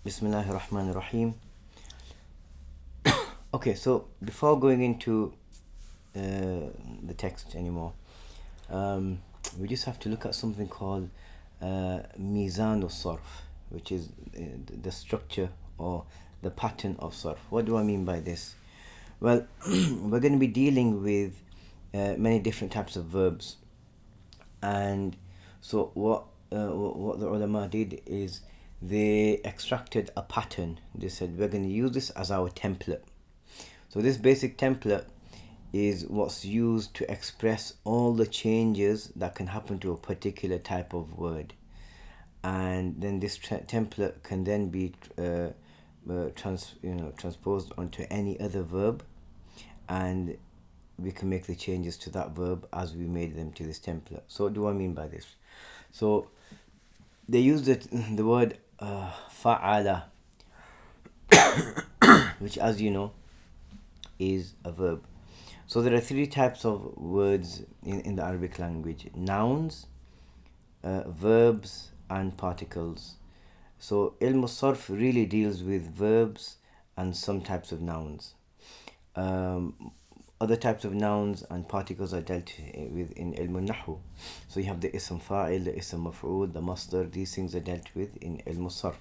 Bismillahir-Rahmanir-Rahim. Okay, so before going into the text anymore, we just have to look at something called Mizan al-Sarf, which is the structure or the pattern of Sarf. What do I mean by this? Well, we're going to be dealing with many different types of verbs, and so what the ulama did is they extracted a pattern. They said we're going to use this as our template. So this basic template is what's used to express all the changes that can happen to a particular type of word, and then this template can then be transposed onto any other verb, and we can make the changes to that verb as we made them to this template. So what do I mean by this? So they use the word fa'ala, which, as you know, is a verb. So there are three types of words in the Arabic language: nouns, verbs, and particles. So ilm al-sarf really deals with verbs and some types of nouns. Other types of nouns and particles are dealt with in ilm al-nahu. So you have the ism fa'il, the ism maf'ul, the masdar. These things are dealt with in ilm al-sarf.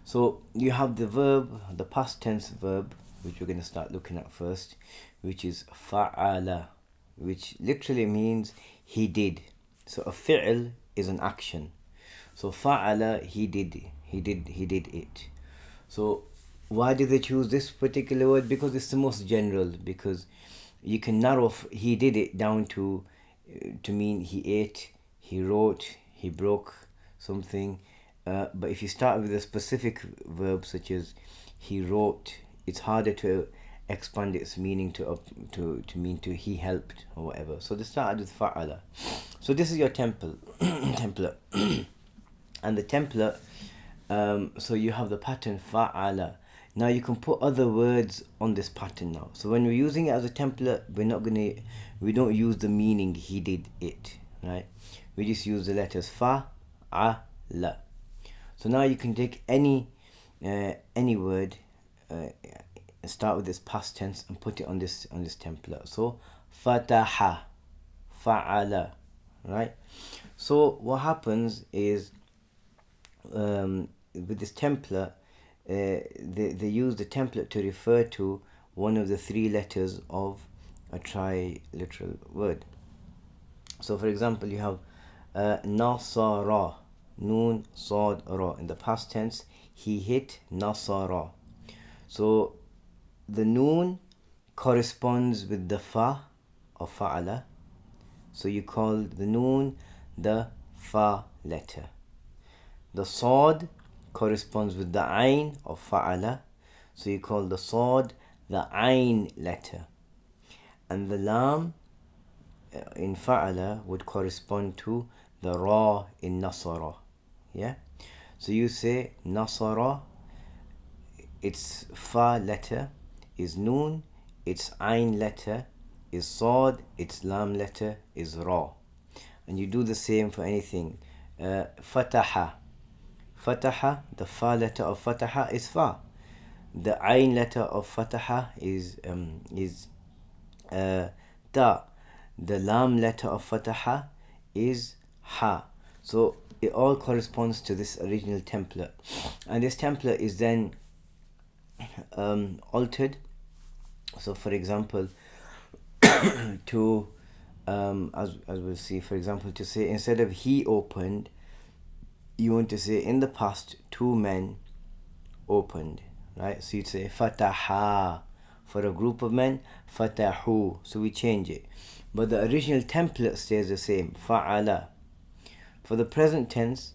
So you have the verb, the past tense verb, which we're going to start looking at first, which is fa'ala, which literally means he did. So a fi'l is an action. So fa'ala, he did it. So why did they choose this particular word? Because it's the most general, because you can narrow he did it down to mean he ate, he wrote, he broke something. But if you start with a specific verb such as he wrote, it's harder to expand its meaning to mean to he helped or whatever. So they started with fa'ala. So this is your template. And the template, so you have the pattern fa'ala. Now you can put other words on this pattern now. So when we're using it as a template, we don't use the meaning he did it, right? We just use the letters fa'ala. So now you can take any word, start with this past tense and put it on this template. So fataha, fa'ala, right? So what happens is with this template, they use the template to refer to one of the three letters of a triliteral word. So for example, you have nasara, nun, sad, ra. In the past tense, he hit nasara. So the nun corresponds with the fa of fa'ala. So you call the nun the fa letter. The sad corresponds with the ayn of fa'ala. So you call the sad the ayn letter. And the lam in fa'ala would correspond to the ra in nasara. Yeah? So you say nasara, its fa letter is noon, its ayn letter is sad, its lam letter is ra. And you do the same for anything. Fataha. Fataha, the fa letter of fataha is fa. The ayn letter of fataha is ta. The lam letter of fataha is ha. So it all corresponds to this original template, and this template is then altered. So for example, to as we'll see, for example, to say instead of he opened, you want to say in the past two men opened, right? So you'd say fataha. For a group of men, fatahu. So we change it, but the original template stays the same, fa'ala. For the present tense,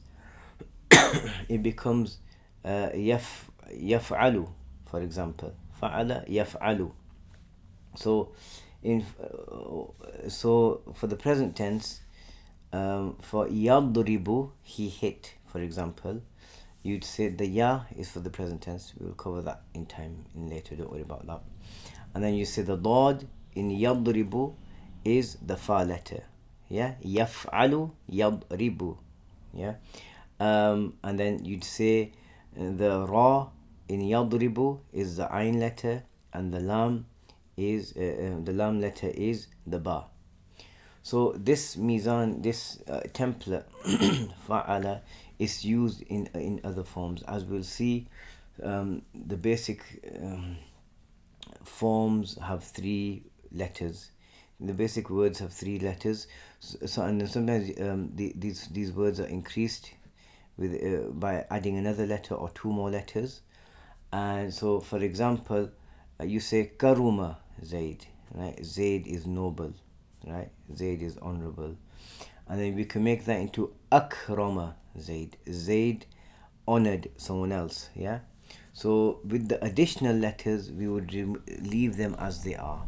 it becomes yaf'alu, for example. Fa'ala yaf'alu. So for the present tense, for yadribu, he hit, for example, you'd say the ya is for the present tense. We will cover that in time later, don't worry about that. And then you say the dad in yadribu is the fa letter. Yeah, yaf'alu yadribu. Yeah, and then you'd say The ra in yadribu is the ayn letter, and the lam letter is the ba. So this mizan, this template fa'ala, is used in other forms, as we'll see. The basic forms have 3 letters. The basic words have 3 letters. And then sometimes these words are increased with by adding another letter or 2 more letters. And so, for example, you say karuma Zaid, right? Zaid is noble, right? Zaid is honorable. And then we can make that into akrama Zaid. Zaid honored someone else, yeah? So with the additional letters, we would leave them as they are,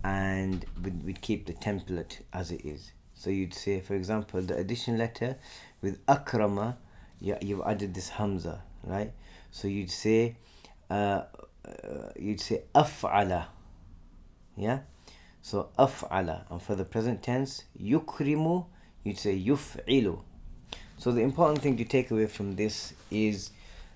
and we'd keep the template as it is. So you'd say, for example, the additional letter with akrama, you've added this hamza, right? So you'd say af'ala, yeah? So af'ala. And for the present tense, yukrimu, you'd say yuf'ilu. So the important thing to take away from this is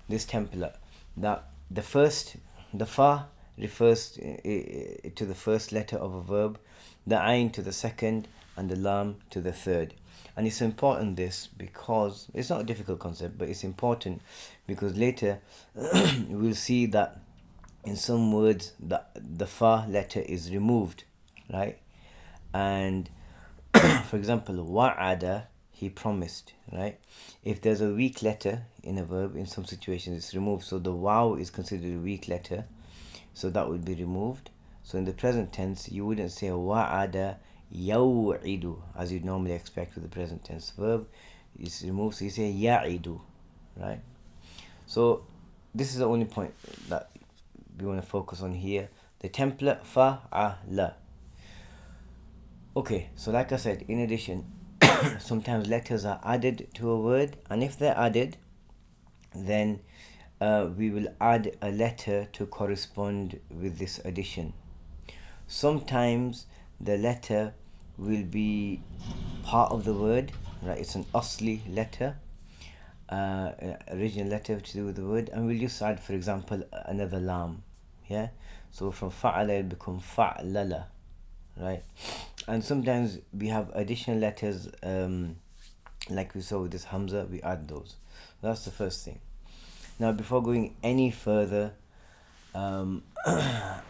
this template, that the fa refers to the first letter of a verb, the ayn to the second, and the lam to the third. And it's important this because it's not a difficult concept, but it's important because later we'll see that in some words the fa letter is removed, right? And for example, wa'ada, he promised, right? If there's a weak letter in a verb, in some situations it's removed. So the waw is considered a weak letter, so that would be removed. So in the present tense, you wouldn't say wa'ada yaw'idu as you'd normally expect with the present tense verb. It's removed, so you say ya'idu, right? So this is the only point that we want to focus on here. The template fa'ala. Okay, so like I said, in addition, sometimes letters are added to a word, and if they're added, then we will add a letter to correspond with this addition. Sometimes the letter will be part of the word, right? It's an asli letter, original letter to do with the word, and we'll just add, for example, another lam, yeah? So from fa'ala it'll become fa'lala, right? And sometimes we have additional letters, like we saw with this hamza, we add those. That's the first thing. Now, before going any further, I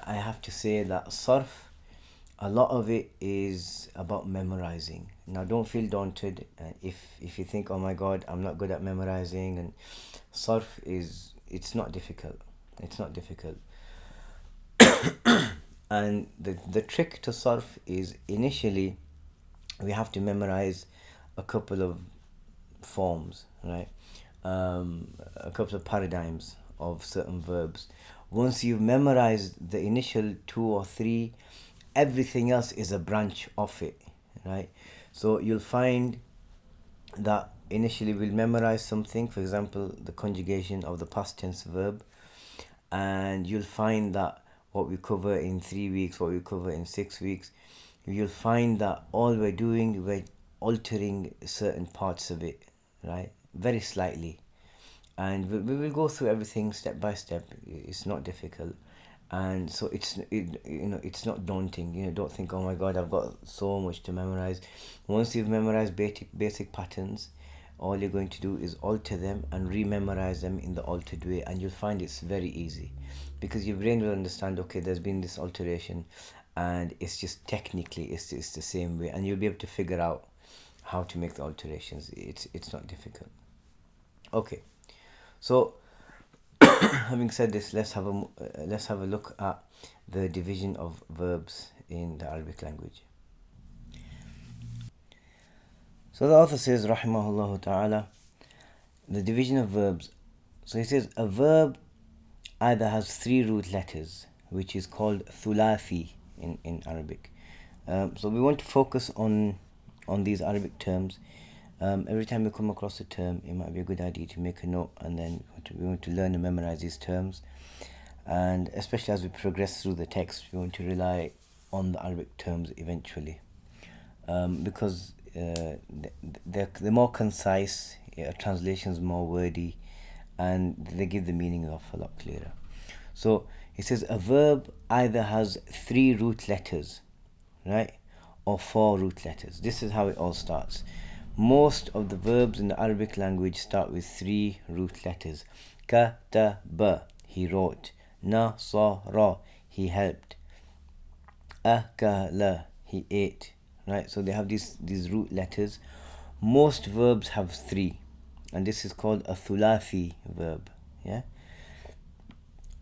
have to say that sarf, a lot of it is about memorizing. Now, don't feel daunted if you think, oh my god, I'm not good at memorizing. And sarf it's not difficult. It's not difficult. And the trick to sarf is, initially we have to memorize a couple of forms, right? A couple of paradigms of certain verbs. Once you've memorized the initial 2 or 3, everything else is a branch of it, right? So you'll find that initially we'll memorize something, for example, the conjugation of the past tense verb, and you'll find that what we cover in 3 weeks, what we cover in 6 weeks, you'll find that all we're doing, we're altering certain parts of it, right? Very slightly. And we will go through everything step by step. It's not difficult. And so it's not daunting. Don't think, oh my god, I've got so much to memorize. Once you've memorized basic patterns, all you're going to do is alter them and rememorize them in the altered way, and you'll find it's very easy, because your brain will understand, okay, there's been this alteration, and it's just technically it's the same way, and you'll be able to figure out how to make the alterations. It's not difficult. Okay, so having said this, let's have a look at the division of verbs in the Arabic language. So the author says, rahimahullah ta'ala, the division of verbs. So he says a verb either has 3 root letters, which is called thulathi in Arabic. So we want to focus on these Arabic terms. Every time we come across a term, it might be a good idea to make a note, and then we want to learn and memorize these terms. And especially as we progress through the text, we want to rely on the Arabic terms eventually, because they're more concise translation is more wordy, and they give the meaning of a lot clearer. So it says a verb either has 3 root letters, right, or 4 root letters. This is how it all starts. Most of the verbs in the Arabic language start with 3 root letters. Kataba, he wrote. Nasara, he helped. Akala, he ate. Right, so they have these root letters. Most verbs have 3, and this is called a thulathi verb. Yeah,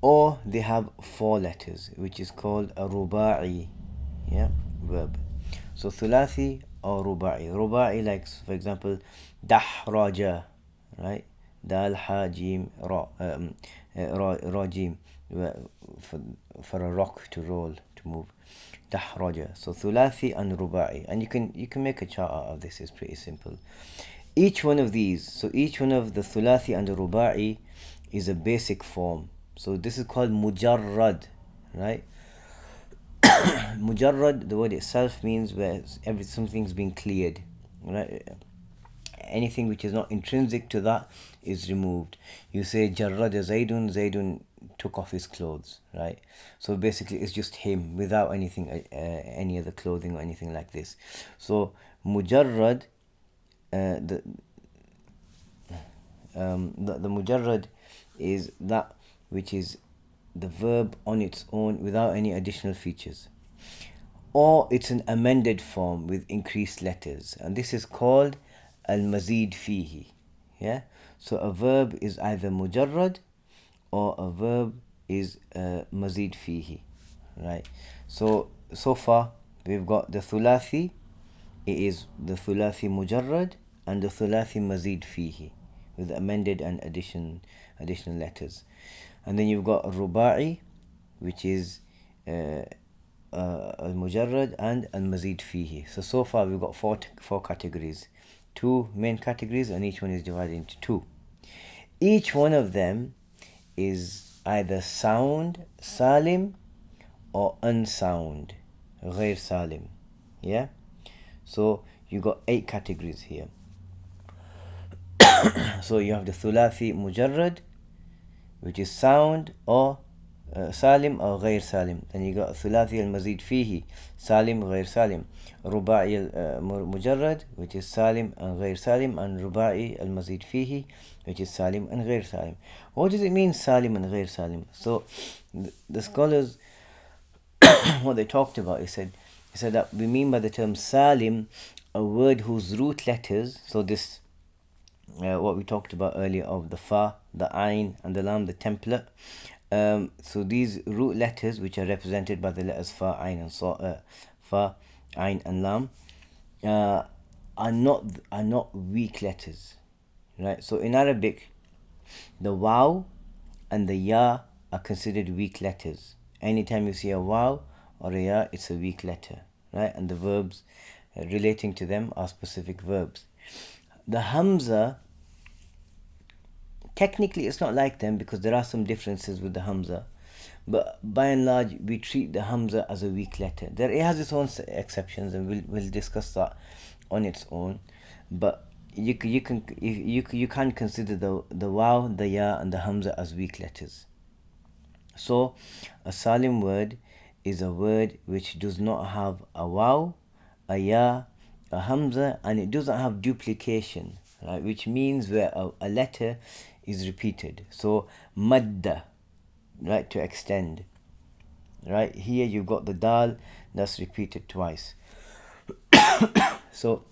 or they have 4 letters, which is called a ruba'i, yeah, verb. So thulathi or ruba'i. Ruba'i, like for example, dahraja, right? Dal ha jim ra, ra jim, for a rock to roll, to move. Dahraja. So thulathi and ruba'i, and you can make a chart out of this. It's pretty simple. Each one of these, so each one of the thulathi and the ruba'i is a basic form. So this is called mujarrad, right? Mujarrad, the word itself means where something's been cleared, right? Anything which is not intrinsic to that is removed. You say jarrada Zaydun, Zaydun took off his clothes, right? So basically it's just him without anything, any other clothing or anything like this. So mujarrad, the mujarrad is that which is the verb on its own without any additional features, or it's an amended form with increased letters, and this is called al-mazid fihi. Yeah, so a verb is either mujarrad or a verb is mazid fihi, right? So far we've got the thulathi, it is the thulathi mujarrad and the thulathi mazid fihi with amended and additional letters. And then you've got ruba'i, which is al-mujarrad and al-mazid fihi. So far we've got four categories, 2 main categories, and each one is divided into 2. Each one of them is either sound, salim, or unsound, ghair salim. Yeah, so you got 8 categories here. So you have the thulathi mujarrad, which is sound or salim or ghair salim. Then you got thulathi al-mazid fihi, salim, ghair salim. Ruba'i al-mujarrad, which is salim and ghair salim, and ruba'i al-mazid fihi, which is salim and ghair salim. What does it mean, salim and ghair salim? So the scholars, what they talked about, he said that we mean by the term salim a word whose root letters, so this what we talked about earlier of the fa, the ain, and the lam, the template. So these root letters, which are represented by the letters fa, ain, and fa, ain, and lam, are not weak letters, right? So in Arabic, the waw and the ya are considered weak letters. Anytime you see a waw or a ya, it's a weak letter, right? And the verbs relating to them are specific verbs. The hamza, technically it's not like them because there are some differences with the hamza, but by and large we treat the hamza as a weak letter. It has its own exceptions, and we'll discuss that on its own. But you can consider the waw, the ya, and the hamza as weak letters. So a salim word is a word which does not have a waw, a ya, a hamza, and it doesn't have duplication, right? Which means where a letter is repeated. So madda, right, to extend, right? Here you've got the dal that's repeated twice. So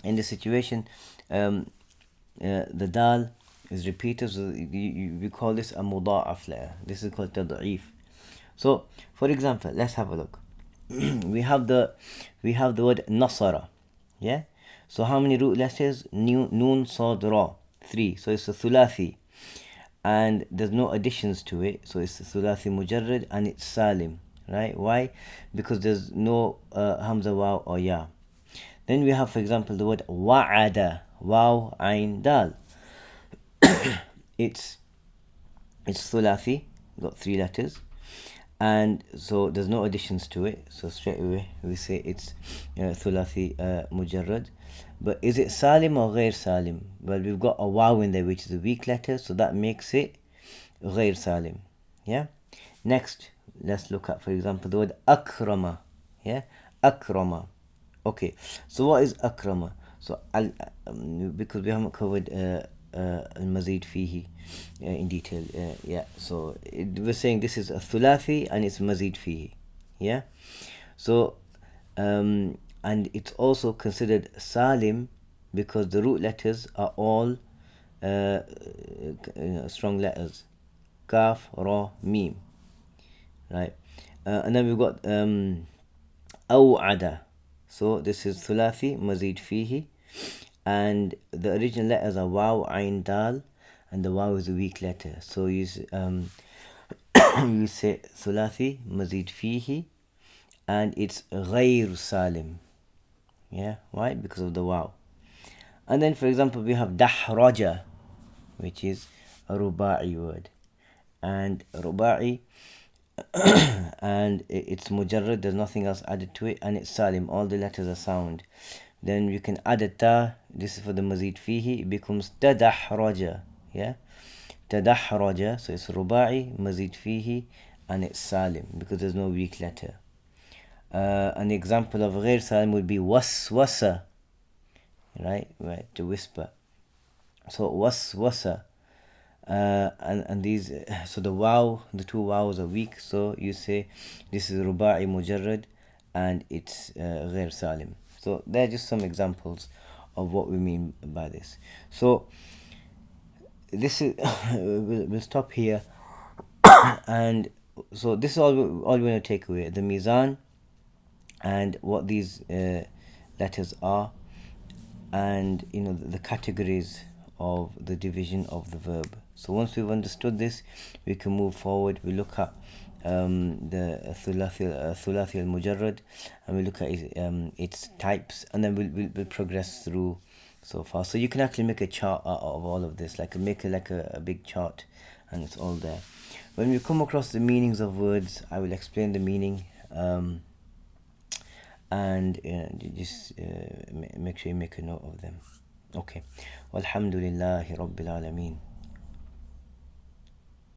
in this situation, the dal is repeated, so we call this a muda'af letter. This is called tad'if. So for example, let's have a look. we have the word nasara. Yeah, so how many root letters? Noon, sad, ra, 3. So it's a thulathi, and there's no additions to it, so it's a thulathi mujarrad, and it's salim, right? Why? Because there's no hamza, waw, or ya. Then we have, for example, the word wa'ada, waw, ain, dal. it's thulathi, got 3 letters, and so there's no additions to it, so straight away we say it's thulathi mujarrad. But is it salim or ghair salim? Well, we've got a waw in there, which is a weak letter, so that makes it ghair salim. Yeah. Next, let's look at, for example, the word akrama. Yeah, akrama. Okay, so what is akrama? So because we haven't covered al-mazid fihi in detail, yeah, so we're saying this is a thulathi and it's mazid fihi. Yeah. So and it's also considered salim because the root letters are all strong letters: kaf, ra, mim. Right. And then we've got aw'ada. So this is thulathi mazid fihi, and the original letters are waw, ain, dal, and the waw is a weak letter. So you you say thulathi mazid fihi, and it's ghayr salim. Yeah, why? Because of the waw. And then, for example, we have dahraja, which is a ruba'i word, and ruba'i and it's mujarrad, there's nothing else added to it, and it's salim, all the letters are sound. Then you can add a ta, this is for the mazid fihi, it becomes tadahraja. Yeah, tadahraja, so it's ruba'i, mazid fihi, and it's salim because there's no weak letter. An example of ghair salim would be waswasa, right, to whisper. So waswasa. And these, so the two waws are weak, so you say this is ruba'i mujarrad and it's ghair salim. So they're just some examples of what we mean by this. So this is we'll stop here. And so this is all we want to take away: the mizan and what these letters are, and the categories of the division of the verb. So once we've understood this, we can move forward. We look at the thulathi al-mujarrad, and we look at its types, and then we'll progress through so far. So you can actually make a chart out of all of this, make a big chart, and it's all there. When we come across the meanings of words, I will explain the meaning, and just make sure you make a note of them. Okay. Walhamdulillahi Rabbil Alameen.